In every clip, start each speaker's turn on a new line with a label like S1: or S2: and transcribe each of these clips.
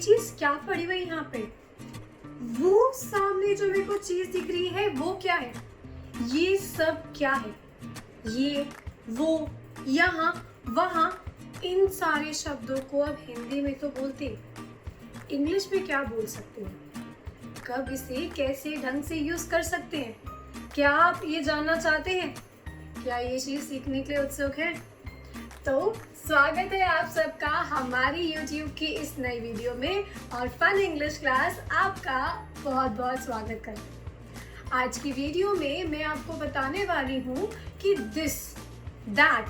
S1: चीज क्या पड़ी हुई यहाँ पे? वो सामने जो मेरे को चीज दिख रही है वो क्या है? ये सब क्या है? ये, वो, यहाँ, वहाँ, इन सारे शब्दों को अब हिंदी में तो बोलते हैं, इंग्लिश में क्या बोल सकते हैं? कब इसे कैसे ढंग से यूज कर सकते हैं? क्या आप ये जानना चाहते हैं? क्या ये चीज सीखने के लिए उत्सुक है? तो स्वागत है आप सबका हमारी YouTube की इस नई वीडियो में और फन इंग्लिश क्लास आपका बहुत बहुत स्वागत करता है। आज की वीडियो में मैं आपको बताने वाली हूँ कि दिस, दैट,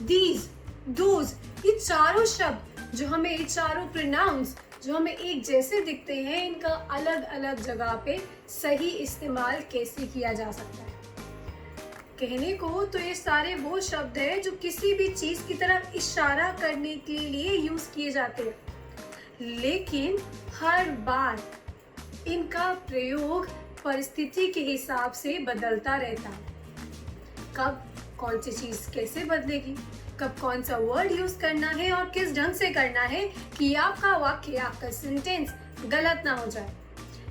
S1: दीज, दोज, ये चारों शब्द जो हमें, ये चारों प्रोनाउंस जो हमें एक जैसे दिखते हैं, इनका अलग अलग जगह पे सही इस्तेमाल कैसे किया जा सकता है। कहने को तो ये सारे वो शब्द हैं जो किसी भी चीज की तरफ इशारा करने के लिए यूज किए जाते हैं, लेकिन हर बार इनका प्रयोग परिस्थिति के हिसाब से बदलता रहता है। कब कौन सी चीज कैसे बदलेगी, कब कौन सा वर्ड यूज करना है और किस ढंग से करना है कि आपका वाक्य, आपका सेंटेंस गलत ना हो जाए।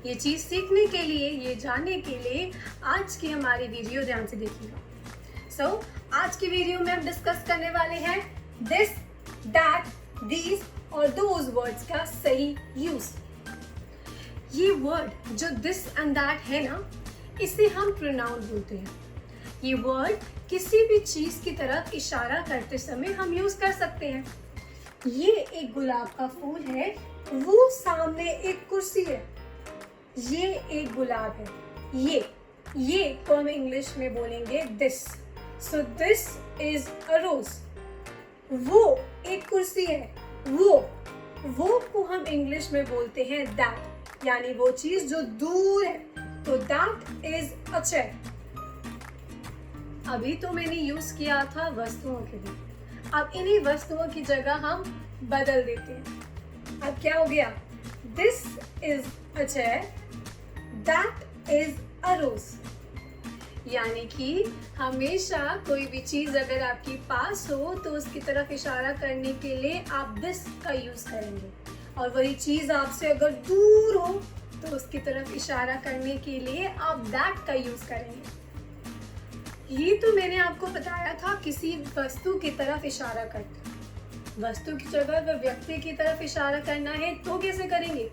S1: ये चीज सीखने के लिए, ये जानने के लिए आज की हमारी वीडियो ध्यान से देखिएगा। आज की वीडियो में हम डिस्कस करने वाले हैं दिस, दैट, दीज और दोज वर्ड्स का सही यूज। ये वर्ड जो दिस एंड दैट है ना, इसे हम प्रोनाउन बोलते हैं। ये वर्ड किसी भी चीज की तरफ इशारा करते समय हम यूज कर सकते हैं। ये एक गुलाब का फूल है, वो सामने एक कुर्सी है। ये एक गुलाब है। ये को हम इंग्लिश में बोलेंगे this. So this is a rose. वो एक कुर्सी है, वो को हम इंग्लिश में बोलते हैं दैट, यानी वो चीज जो दूर है, तो दैट इज अ चेयर। अभी तो मैंने यूज किया था वस्तुओं के लिए, अब इन्हीं वस्तुओं की जगह हम बदल देते हैं। अब क्या हो गया? This is a chair, that is a rose. यानी कि हमेशा कोई भी चीज अगर आपके पास हो तो उसकी तरफ इशारा करने के लिए आप दिस का यूज करेंगे, और वही चीज आपसे अगर दूर हो तो उसकी तरफ इशारा करने के लिए आप दैट का यूज करेंगे। ये तो मैंने आपको बताया था किसी वस्तु की तरफ इशारा करते। वस्तु की जगह अगर व्यक्ति की तरफ इशारा करना है तो कैसे करेंगे?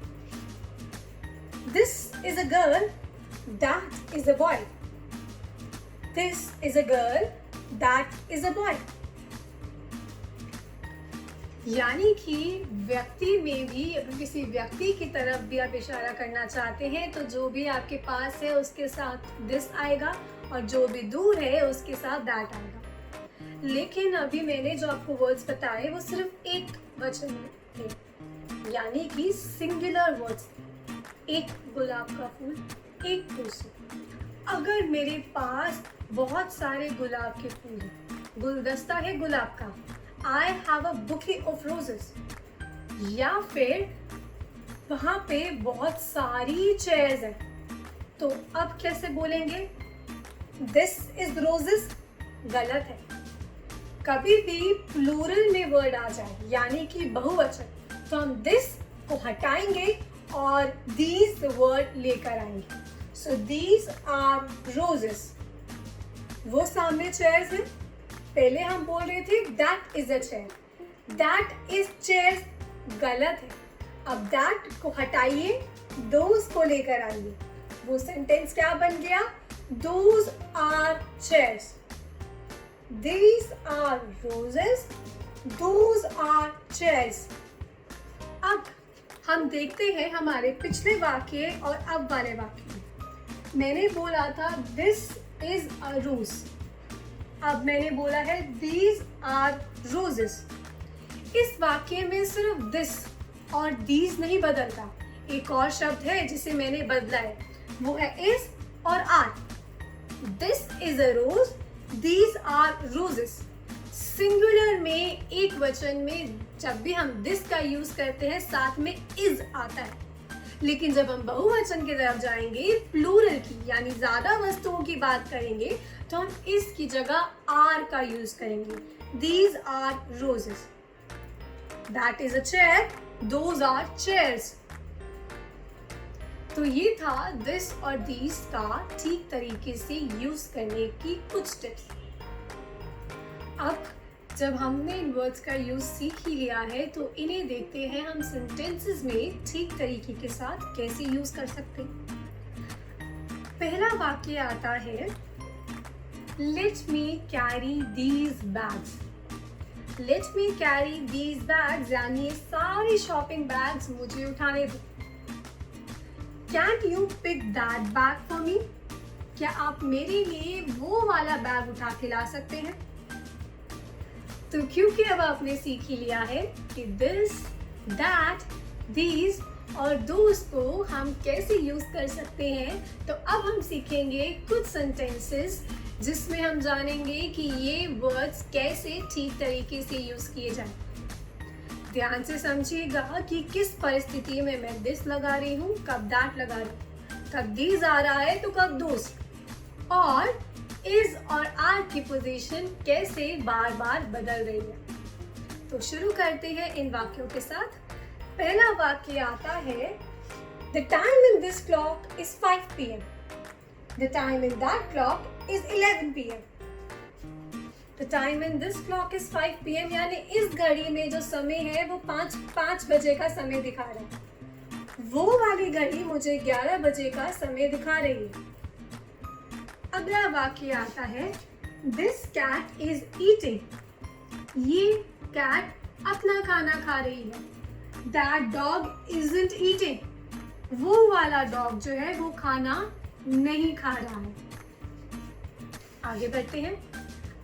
S1: This is a girl, that is a boy. This is a girl, that is a boy. यानी कि व्यक्ति में भी, अगर किसी व्यक्ति की तरफ भी आप इशारा करना चाहते हैं तो जो भी आपके पास है उसके साथ दिस आएगा, और जो भी दूर है उसके साथ दैट आएगा। लेकिन अभी मैंने जो आपको वर्ड्स बताए वो सिर्फ एक वचन में थे, यानी कि सिंगुलर वर्ड्स। एक गुलाब का फूल, एक कुर्सी। अगर मेरे पास बहुत सारे गुलाब के फूल हैं, गुलदस्ता है गुलाब का, I have a bouquet of roses, या फिर वहां पे बहुत सारी चेयर्स हैं, तो अब कैसे बोलेंगे? This is roses? गलत है। कभी भी प्लूरल में वर्ड आ जाए, यानी कि बहुवचन, तो हम दिस को हटाएंगे और these वर्ड लेकर आएंगे। So these are roses. वो सामने चेयर्स हैं। पहले हम बोल रहे थे that is a chair, that is chairs, गलत है। अब that को हटाइए, those को लेकर आइए। वो सेंटेंस क्या बन गया? Those are chairs. These are roses. Those are chairs. अब हम देखते हैं हमारे पिछले वाक्य और अब वाले वाक्य में। मैंने बोला था this is a rose, अब मैंने बोला है these are roses। इस वाक्य में सिर्फ this और these नहीं बदलता, एक और शब्द है जिसे मैंने बदला है, वो है is और are। This is a rose, these are roses। Singular में, एक वचन में जब भी हम this का यूज करते हैं साथ में is आता है, लेकिन जब हम बहुवचन की तरफ जाएंगे, प्लूरल की, यानी ज्यादा वस्तुओं की बात करेंगे, तो हम is की जगह are का यूज करेंगे। These are roses. That is a chair, Those are chairs. तो ये था this और these का ठीक तरीके से यूज करने की कुछ टिप्स। अब जब हमने इन वर्ड्स का यूज सीख ही लिया है तो इन्हें देखते हैं हम सेंटेंसेस में ठीक तरीके के साथ कैसे यूज कर सकते हैं। पहला वाक्य आता है Let me carry these bags. Let me carry these bags यानी ये सारी शॉपिंग बैग्स मुझे उठाने दो। Can you pick that bag for me? क्या आप मेरे लिए वो वाला बैग उठा के ला सकते हैं? तो क्योंकि अब आपने सीख ही लिया है कि this, that, these और those को हम कैसे यूज कर सकते हैं, तो अब हम सीखेंगे कुछ सेंटेंसेस जिसमें हम जानेंगे कि ये वर्ड्स कैसे ठीक तरीके से यूज किए जाएं। ध्यान से समझिएगा कि किस परिस्थिति में मैं this लगा रही हूँ, कब that लगा रही हूँ, कब these आ रहा है तो कब those, और is और are की पोजीशन कैसे बार बार बदल रही है। तो शुरू करते हैं इन वाक्यों के साथ। पहला वाक्य आता है The time in this clock is 5 p.m. The time in that clock is 11 p.m. The time in this clock is 5 p.m. यानी इस घड़ी में जो समय है वो 5 बजे का समय दिखा रहा है। वो वाली घड़ी मुझे 11 बजे का समय दिखा रही है। अगला वाक्य आता है This cat is eating. ये कैट अपना खाना खा रही है। That dog isn't eating. वो वाला डॉग जो है वो खाना नहीं खा रहा है। आगे बढ़ते हैं।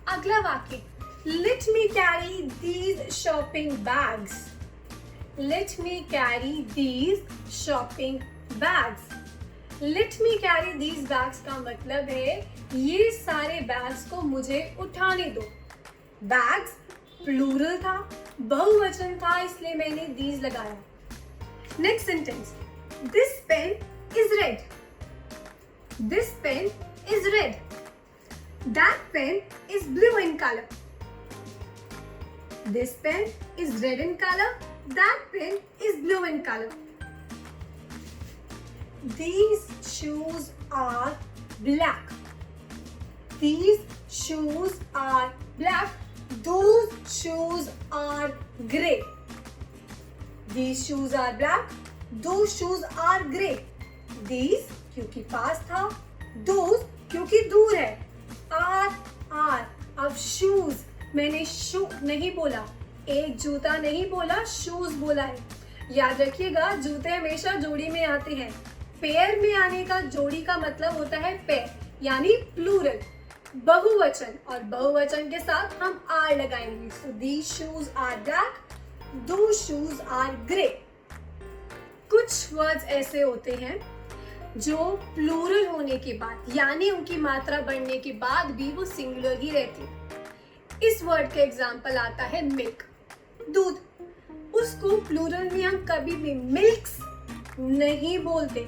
S1: अगला वाक्य Let me carry these shopping bags. Let me carry these shopping bags. Let me carry these bags का मतलब है ये सारे बैग्स को मुझे उठाने दो। बैग्स प्लूरल था, बहुवचन था, इसलिए मैंने these लगाया। Next sentence This pen is red. This pen is red. That pen is blue in color. This pen is red in color. That pen is blue in color. These shoes are black. These shoes are black. Those shoes are grey. These shoes are black. Those shoes are grey. These क्योंकि पास था, those क्योंकि दूर है, are। अब shoes मैंने शू नहीं बोला, एक जूता नहीं बोला, shoes बोला है। याद रखिएगा जूते हमेशा जोड़ी में आते हैं। पेयर में आने का जोड़ी का मतलब होता है पेयर, यानी प्लूरल, बहुवचन, और बहुवचन के साथ हम आर लगाएंगे। So these shoes are black, those shoes are grey। कुछ वर्ड्स ऐसे होते हैं जो प्लूरल होने के बाद यानी उनकी मात्रा बढ़ने के बाद भी वो सिंगुलर ही रहती है। इस वर्ड का एग्जांपल आता है मिल्क, दूध। उसको प्लूरल में हम कभी भी मिल्क्स नहीं बोलते।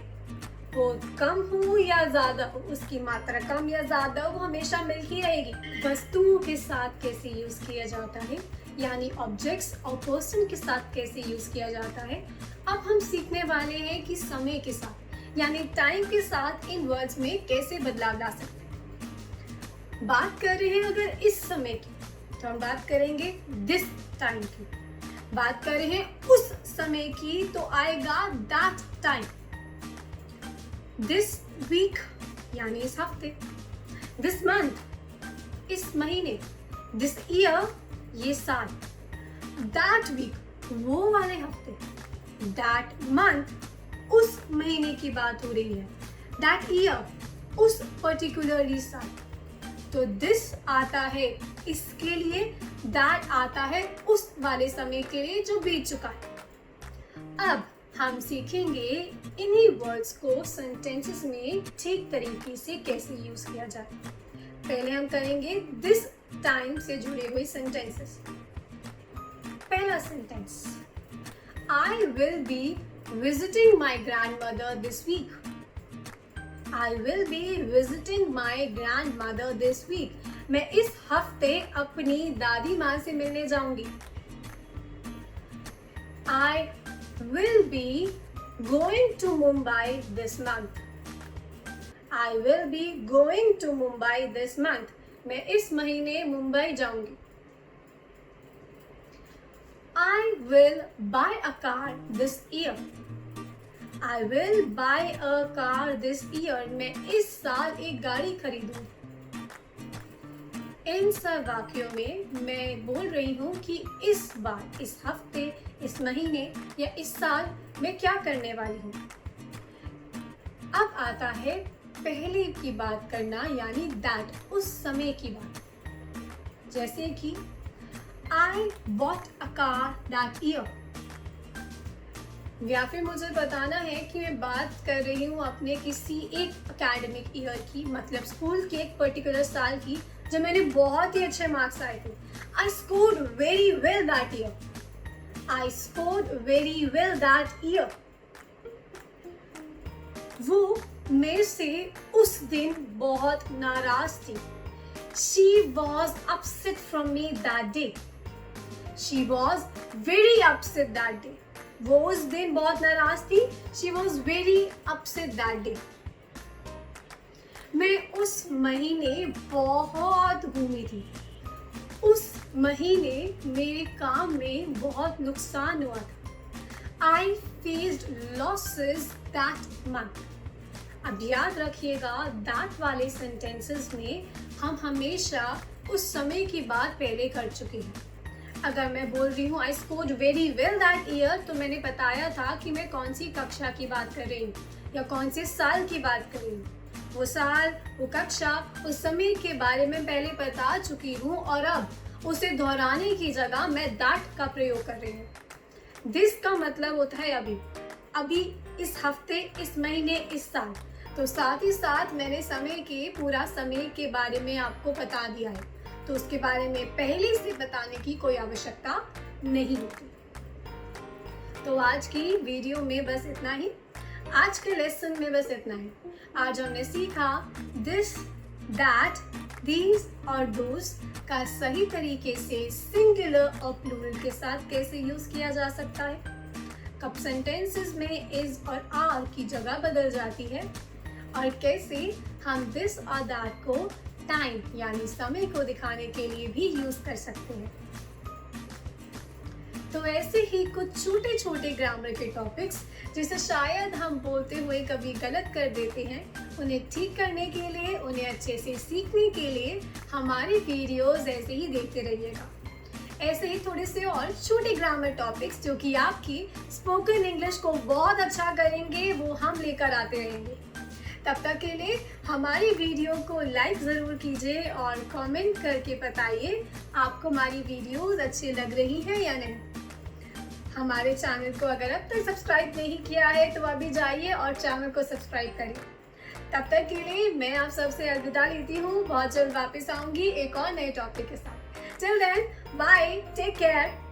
S1: वो कम हो या ज्यादा हो, उसकी मात्रा कम या ज्यादा हो, वो हमेशा मिल्क ही रहेगी। वस्तुओं के साथ कैसे यूज किया जाता है, यानी ऑब्जेक्ट्स और पर्सन के साथ कैसे यूज किया जाता है, अब हम सीखने वाले हैं कि समय के साथ यानी टाइम के साथ इन वर्ड्स में कैसे बदलाव ला सकते हैं। बात कर रहे हैं अगर इस समय की तो हम बात करेंगे दिस टाइम की। बात कर रहे हैं उस समय की तो आएगा दैट टाइम। दिस वीक यानी इस हफ्ते, दिस मंथ इस महीने, दिस ईयर ये साल, दैट वीक वो वाले हफ्ते, दैट मंथ उस महीने की बात हो रही है, दैट ईयर उस पर्टिकुलरली साल। तो दिस आता है इसके लिए, दैट आता है उस वाले समय के लिए जो बीत चुका है। अब हम सीखेंगे इन्हीं वर्ड्स को सेंटेंसेस में ठीक तरीके से कैसे यूज किया जाए। पहले हम करेंगे दिस टाइम से जुड़े हुए सेंटेंसेस। पहला sentence I will be visiting my grandmother this week. I will be visiting my grandmother this week. मैं इस हफ्ते अपनी दादी माँ से मिलने जाऊंगी। I will be going to Mumbai this month. I will be going to Mumbai this month. मैं इस महीने मुंबई जाऊंगी. I will buy a car this year. I will buy a car this year. मैं इस साल एक गाड़ी खरीदूंगी. इन सब वाक्यों में मैं बोल रही हूँ कि इस बार, इस हफ्ते, इस महीने या इस साल मैं क्या करने वाली हूँ. अब आता है पहले की बात करना, यानी दैट, उस समय की बात. जैसे कि I bought a car that year. या फिर मुझे बताना है कि मैं बात कर रही हूँ अपने किसी एक एकेडमिक ईयर की, मतलब स्कूल के एक पर्टिकुलर साल की, जब मैंने बहुत ही अच्छे मार्क्स आए थे. I scored very well that year. I scored very well that year. वो मेरे से उस दिन बहुत नाराज थी. She was upset from me that day. She was very upset that day. वो उस दिन बहुत नाराज थी. She was very upset that day. मैं उस महीने बहुत घूमी थी. उस महीने मेरे काम में बहुत नुकसान हुआ था. I faced losses that month. अब याद रखिएगा, that वाले सेंटेंसेस में हम हमेशा उस समय की बात पहले कर चुके हैं. अगर मैं बोल रही हूँ I scored very well that year, तो मैंने बताया था कि मैं कौन सी कक्षा की बात कर रही हूँ या कौन से साल की बात कर रही हूँ. वो साल, वो कक्षा, उस समय के बारे में पहले बता चुकी हूँ और अब उसे दोहराने की जगह मैं दैट का प्रयोग कर रही हूँ. दिस का मतलब होता है अभी, अभी, इस हफ्ते, इस महीने, इस साल. तो साथ ही साथ मैंने समय के, पूरा समय के बारे में आपको बता दिया है, तो उसके बारे में पहले से बताने की कोई आवश्यकता नहीं होती. तो आज की वीडियो में बस इतना ही. आज के लेसन में बस इतना ही. आज हमने सीखा दिस, दैट, दीज और दोस का सही तरीके से सिंगुलर और प्लूरल के साथ कैसे यूज किया जा सकता है, कब सेंटेंसेस में इज और आर की जगह बदल जाती है, और कैसे हम दिस और दैट को टाइम यानी समय को दिखाने के लिए भी यूज कर सकते हैं. तो ऐसे ही कुछ छोटे छोटे ग्रामर के टॉपिक्स जिसे शायद हम बोलते हुए कभी गलत कर देते हैं, उन्हें ठीक करने के लिए, उन्हें अच्छे से सीखने के लिए हमारी वीडियोस ऐसे ही देखते रहिएगा. ऐसे ही थोड़े से और छोटे ग्रामर टॉपिक्स जो कि आपकी स्पोकन इंग्लिश को बहुत अच्छा करेंगे, वो हम लेकर आते रहेंगे. तब तक के लिए हमारी वीडियो को लाइक ज़रूर कीजिए और कमेंट करके बताइए आपको हमारी वीडियोस अच्छी लग रही हैं या नहीं. हमारे चैनल को अगर अब तक सब्सक्राइब नहीं किया है तो अभी जाइए और चैनल को सब्सक्राइब करिए. तब तक के लिए मैं आप सबसे अलविदा लेती हूँ. बहुत जल्द वापस आऊँगी एक और नए टॉपिक के साथ. Till then, bye, take care.